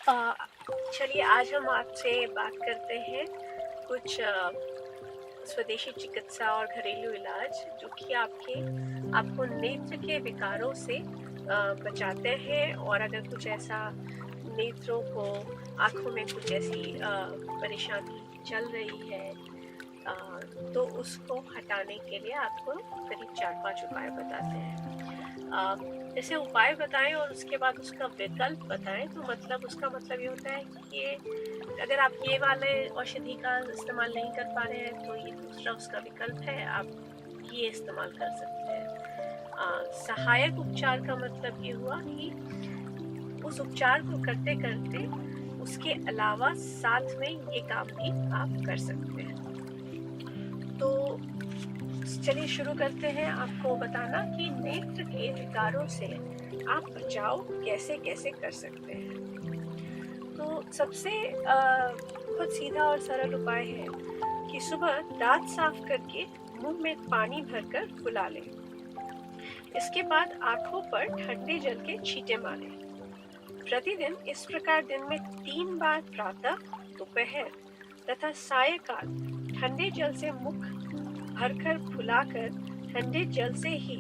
अ, चलिए आज हम आपसे बात करते हैं कुछ स्वदेशी चिकित्सा और घरेलू इलाज जो कि आपको नेत्र के विकारों से बचाते हैं। और अगर कुछ ऐसा नेत्रों को आँखों में कुछ ऐसी परेशानी चल रही है, अ, तो उसको हटाने के लिए आपको करीब 4-5 उपाय बताते हैं। अ, जैसे उपाय बताएँ और उसके बाद उसका विकल्प बताएँ, तो मतलब उसका मतलब ये होता है कि ये अगर आप ये वाले औषधि का इस्तेमाल नहीं कर पा रहे हैं, तो ये दूसरा उसका विकल्प है, आप ये इस्तेमाल कर सकते हैं। सहायक उपचार का मतलब ये हुआ कि उस उपचार को करते-करते उसके अलावा साथ में ये काम भी आप कर सकते हैं। तो चलिए शुरू करते हैं आपको बताना कि नेत्र के विकारों से आप बचाव कैसे-कैसे कर सकते हैं। तो सबसे बहुत सीधा और सरल उपाय है कि सुबह दाँत साफ करके मुँह में पानी भरकर फुला लें। इसके बाद आँखों पर ठंडे जल के छींटे मारें। प्रतिदिन इस प्रकार दिन में 3 बार प्रातः, दोपहर तथा सायंकाल ठंडे जल से मुख भरकर फुलाकर ठंडे जल से ही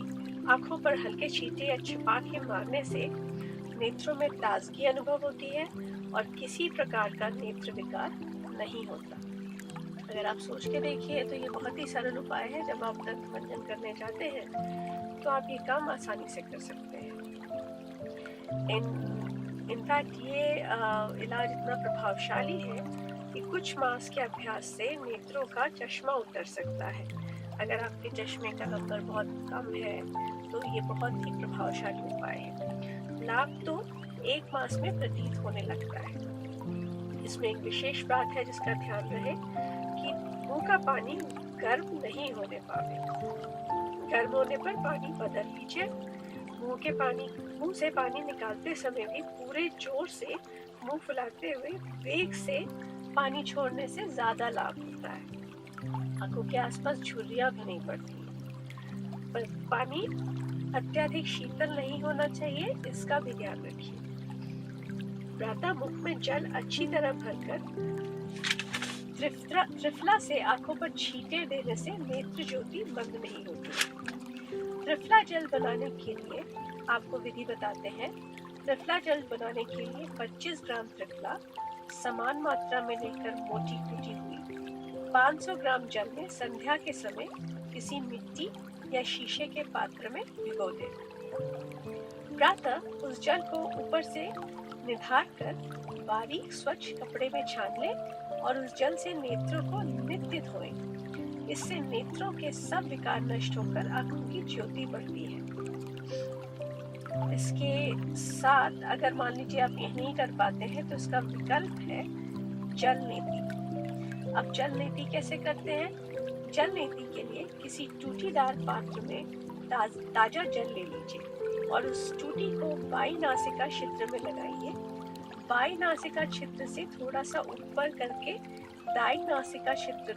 आँखों पर हल्के छींटे या छिपा के मारने से नेत्रों में ताजगी अनुभव होती है और किसी प्रकार का नेत्र विकार नहीं होता। अगर आप सोच के देखिए तो ये बहुत ही सरल उपाय है। जब आप दंत मंजन करने जाते हैं तो आप ये काम आसानी से कर सकते हैं। इनफैक्ट ये इलाज इतना प्रभावशाली है कि कुछ मास के अभ्यास से नेत्रों का चश्मा उतर सकता है। अगर आपके चश्मे का नंबर बहुत कम है तो ये बहुत ही प्रभावशाली उपाय है। लाभ तो 1 मास में प्रतीत होने लगता है। इसमें एक विशेष बात है जिसका ध्यान रहे कि मुंह का पानी गर्म नहीं होने पावे। गर्म होने पर पानी बदल लीजिए। मुंह से पानी निकालते समय भी पूरे जोर से मुंह फुलाते हुए वेग से पानी छोड़ने से ज्यादा लाभ होता है। आंखों के आसपास झुर्रियां भी नहीं पड़ती। पर पानी अत्यधिक शीतल नहीं होना चाहिए, इसका भी ध्यान रखिए। प्रातः मुख में जल अच्छी तरह भरकर त्रिफला से आंखों पर छींटे देने से नेत्र ज्योति बंद नहीं होती। त्रिफला जल बनाने के लिए आपको विधि बताते हैं। त्रिफला जल बनाने के लिए 25 ग्राम त्रिफला समान मात्रा में लेकर मोटी कूटी हुई 500 ग्राम जल में संध्या के समय किसी मिट्टी या शीशे के पात्र में भिगो दें। प्रातः उस जल को ऊपर से निधार कर बारीक स्वच्छ कपड़े में छान लें और उस जल से नेत्रों को नित्य धोएं। इससे नेत्रों के सब विकार नष्ट होकर आंखों की ज्योति बढ़ती है। इसके साथ अगर मान लीजिए आप ये नहीं कर पाते हैं तो इसका विकल्प है जल नीति। अब जल नीति कैसे करते हैं? जल नीति के लिए किसी टूटीदार पात्र में ताजा जल ले लीजिए और उस टूटी को बाई नासिका छिद्र में लगाइए। बाई नासिका छिद्र से थोड़ा सा ऊपर करके दाई नासिका छिद्र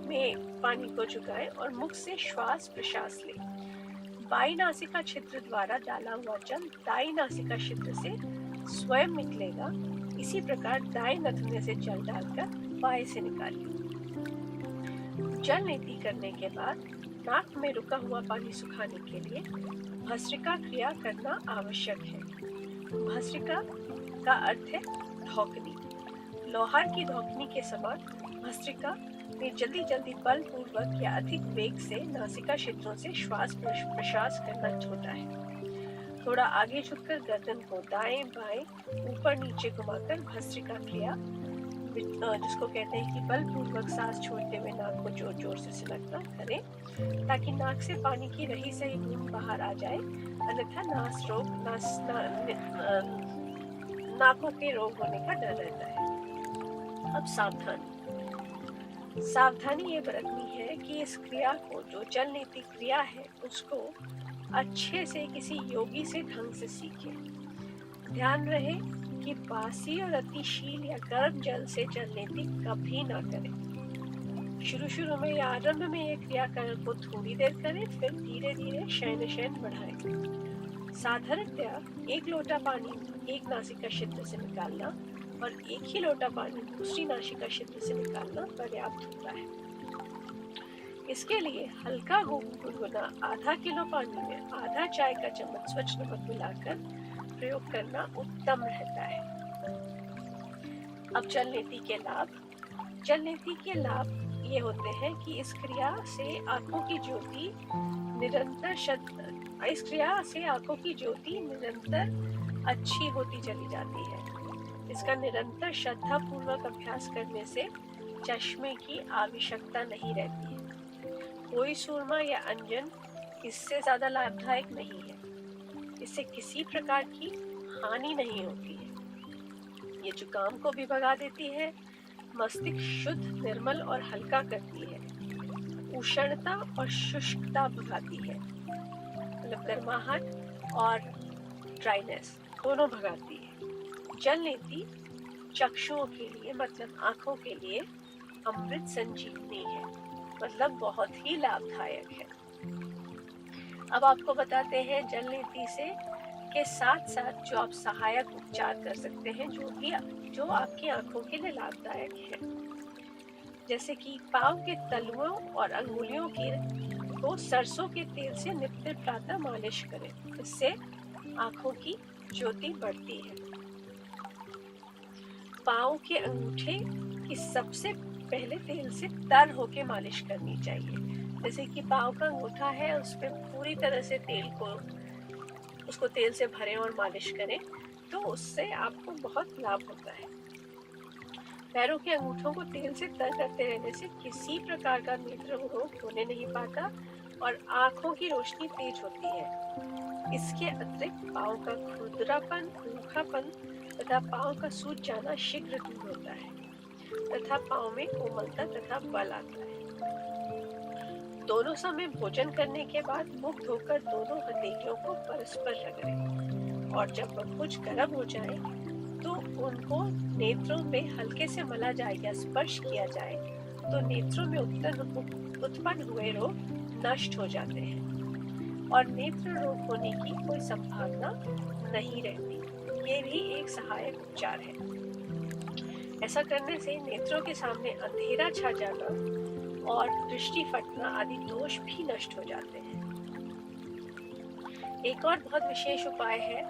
में पानी को झुकाएं और मुख से श्वास प्रश्वास लें। बाई नासिका छिद्र द्वारा डाला हुआ जल दाई नासिका छिद्र से स्वयं निकलेगा। इसी प्रकार दाएं नथुने से जल डालकर बाएं से निकालिए। जल नीति करने के बाद नाक में रुका हुआ पानी सुखाने के लिए भस्त्रिका क्रिया करना आवश्यक है। भस्त्रिका का अर्थ है धौकनी। लोहार की धौकनी के समान भस्त्रिका में जल्दी जल्दी बलपूर्वक या अधिक वेग से नासिका छिद्रों से श्वास प्रश्वास करना होता है। थोड़ा आगे झुककर गर्दन को दाएं बाएं ऊपर नीचे घुमाकर भस्त्रिका क्रिया, जिसको कहते हैं कि बलपूर्वक सांस छोड़ते हुए नाक को जोर जोर से सिलकना करें ताकि नाक से पानी की रही सही बूंद बाहर आ जाए, अन्यथा नाकों के रोग होने का डर रहता है। अब सावधानी ये बरतनी है कि इस क्रिया को, जो जल नीति क्रिया है, उसको अच्छे से किसी योगी से ढंग से सीखें। ध्यान रहे कि बासी और अतिशील या गर्म जल से जल नीति कभी ना करें। शुरू में या आरंभ में ये क्रिया को थोड़ी देर करें, फिर धीरे धीरे शयन बढ़ाएं। साधारणतया 1 लोटा पानी एक नासिका छिद्र से निकालना और एक ही लोटा पानी दूसरी नासिका छिद्र से निकालना पर्याप्त होता है। इसके लिए हल्का गुनगुना आधा किलो पानी में आधा चाय का चम्मच स्वच्छ नमक मिलाकर प्रयोग करना उत्तम रहता है। अब जल नीति के लाभ। जल नीति के लाभ ये होते हैं कि इस क्रिया से आंखों की ज्योति निरंतर अच्छी होती चली जाती है। इसका निरंतर श्रद्धा पूर्वक अभ्यास करने से चश्मे की आवश्यकता नहीं रहती है। कोई सुरमा या अंजन इससे ज्यादा लाभदायक नहीं है। इससे किसी प्रकार की हानि नहीं होती है। ये जुकाम को भी भगा देती है, मस्तिष्क शुद्ध, निर्मल और हल्का करती है, उष्णता और शुष्कता भगाती है, मतलब गर्माहट और ड्राइनेस दोनों भगाती है। जल नीति चक्षुओं के लिए मतलब आंखों के लिए अमृत संजीवनी है, मतलब बहुत ही लाभदायक है। अब आपको बताते हैं जल नीति से के साथ साथ जो आप सहायक उपचार कर सकते हैं जो आपकी आंखों के लिए लाभदायक है। जैसे कि पाँव के तलुओं और अंगुलियों को सरसों के तेल से नित्य प्रातः मालिश करें। इससे आंखों की ज्योति बढ़ती है। पाँव के अंगूठे की सबसे पहले तेल से तर होके मालिश करनी चाहिए। जैसे कि पाँव का अंगूठा है, उस पर पूरी तरह से उसको तेल से भरें और मालिश करें, तो उससे आपको बहुत लाभ होता है। पैरों के अंगूठों को तेल से तर करते रहने से किसी प्रकार का नेत्र रोग होने नहीं पाता और आंखों की रोशनी तेज होती है। इसके अतिरिक्त पाँव का खुरदरापन, रूखापन तथा पाँव का सूज जाना शीघ्र दूर होता है तथा पाँव में कोमलता तथा बल आता है। दोनों समय भोजन करने के बाद मुख धोकर दोनों हथेलियों को परस्पर रगड़ें और जब वह कुछ गर्म हो जाए तो उनको नेत्रों में हल्के से मला जाए या स्पर्श किया जाए तो नेत्रों में उत्पन्न हुए रोग नष्ट हो जाते हैं और नेत्र रोग होने की कोई संभावना नहीं रहती। ये भी एक सहायक उपचार है। ऐसा करने से नेत्रों के सामने अंधेरा छा जाना और दृष्टि फटना आदि दोष भी नष्ट हो जाते हैं। एक और बहुत विशेष उपाय है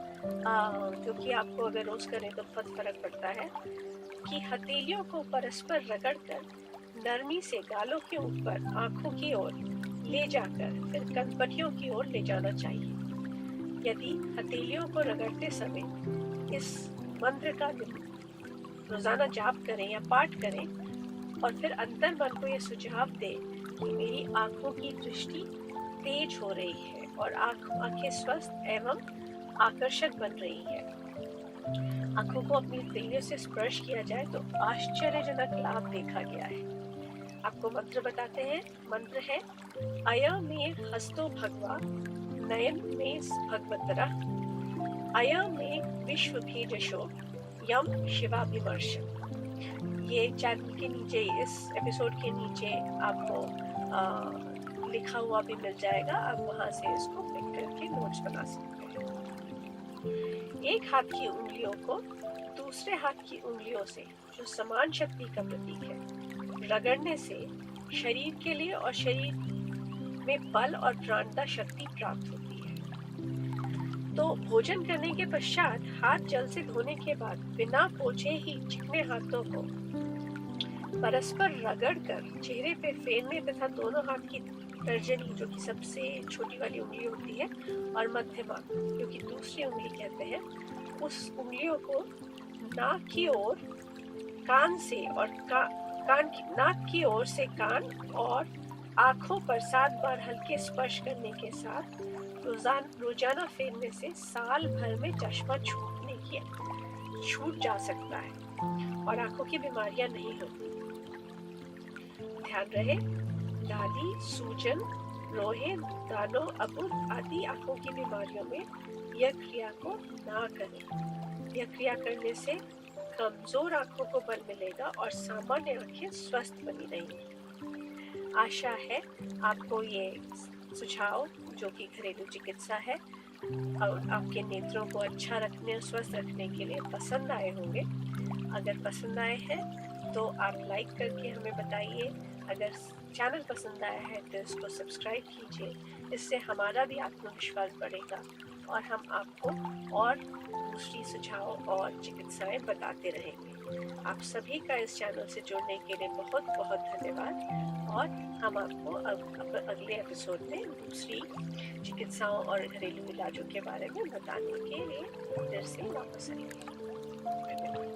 जो कि आपको अगर रोज करें तो बहुत फर्क पड़ता है कि हथेलियों को परस्पर रगड़कर नरमी से गालों के ऊपर आंखों की ओर ले जाकर फिर कनपटियों की ओर ले जाना चाहिए। यदि हथेलियों को रगड़ते समय इस मंत्र का रोजाना जाप करें या पाठ करें और फिर अंतर मन को यह सुझाव दे कि मेरी आंखों की दृष्टि तेज हो रही है और आंखें स्वस्थ एवं आकर्षक बन रही है। आंखों को अपनी हथेलियों से स्पर्श किया जाए तो आश्चर्यजनक लाभ देखा गया है। आपको मंत्र बताते हैं। मंत्र है अय मे हस्तो भगवा नयन में भगवतरा अय में विश्व भेजशो यम शिवाभिमर्श। ये चैनल के नीचे, इस एपिसोड के नीचे आपको लिखा हुआ भी मिल जाएगा। आप वहां से इसको पिक करके नोट्स बना सकते हैं। एक हाथ की उंगलियों को दूसरे हाथ की उंगलियों से, जो समान शक्ति का प्रतीक है, रगड़ने से शरीर के लिए और शरीर में बल और प्राणता शक्ति प्राप्त होती है। तो भोजन करने के पश्चात हाथ जल से धोने के बाद बिना पोछे ही चिकने हाथों को परस्पर रगड़कर चेहरे पे फेरने तथा दोनों हाथ की तर्जनी, जो कि सबसे छोटी वाली उंगली होती है, और मध्यमा, जो कि दूसरी उंगली कहते हैं, उस उंगलियों को नाक की ओर कान से और नाक की ओर से कान और आंखों पर 7 बार हल्के स्पर्श करने के साथ रोजाना फेरने से साल भर में चश्मा छूट जा सकता है और आंखों की बीमारियां नहीं होती। ध्यान रहे, लाली, सूजन, रोहे, दानों, अबुर आदि आंखों की बीमारियों में यह क्रिया को ना करें। यह क्रिया करने से कमजोर आंखों को बल मिलेगा और सामान्य आंखें स्वस्थ बनी रहेंगी। आशा है आपको ये सुझाव, जो कि घरेलू चिकित्सा है और आपके नेत्रों को अच्छा रखने और स्वस्थ रखने के लिए पसंद आए होंगे। अगर पसंद आए हैं तो आप लाइक करके हमें बताइए। अगर चैनल पसंद आया है तो इसको सब्सक्राइब कीजिए। इससे हमारा भी आत्मविश्वास बढ़ेगा और हम आपको और दूसरी सुझाव और चिकित्साएं बताते रहेंगे। आप सभी का इस चैनल से जुड़ने के लिए बहुत बहुत धन्यवाद और हम आपको अब अगले एपिसोड में दूसरी चिकित्साओं और घरेलू इलाजों के बारे में बताने के लिए फिर से वापस आएंगे। धन्यवाद।